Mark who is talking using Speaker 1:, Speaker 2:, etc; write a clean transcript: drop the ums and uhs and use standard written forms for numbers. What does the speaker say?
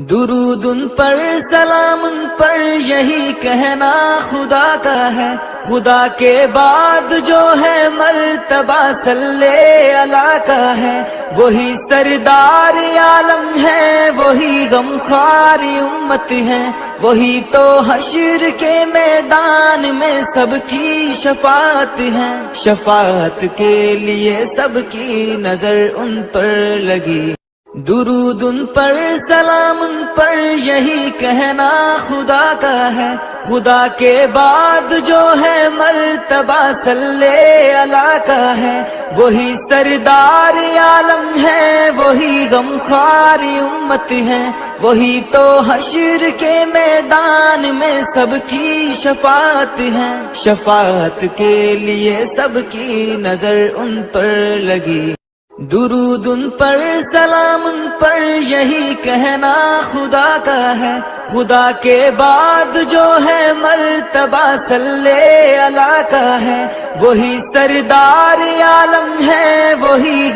Speaker 1: درود ان پر سلام ان پر یہی کہنا خدا کا ہے، خدا کے بعد جو ہے مرتبہ صلی اللہ کا ہے، وہی سردار عالم ہے، وہی غمخوار امت ہے، وہی تو حشر کے میدان میں سب کی شفاعت ہے، شفاعت کے لیے سب کی نظر ان پر لگی۔ درود ان پر سلام ان پر یہی کہنا خدا کا ہے، خدا کے بعد جو ہے مرتبہ صلی اللہ کا ہے، وہی سردار عالم ہے، وہی غمخوار امت ہے، وہی تو حشر کے میدان میں سب کی شفاعت ہے، شفاعت کے لیے سب کی نظر ان پر لگی۔ درود ان پر سلام ان پر یہی کہنا خدا کا ہے، خدا کے بعد جو ہے مرتبہ صلی اللہ کا ہے، وہی سردار عالم ہے، وہی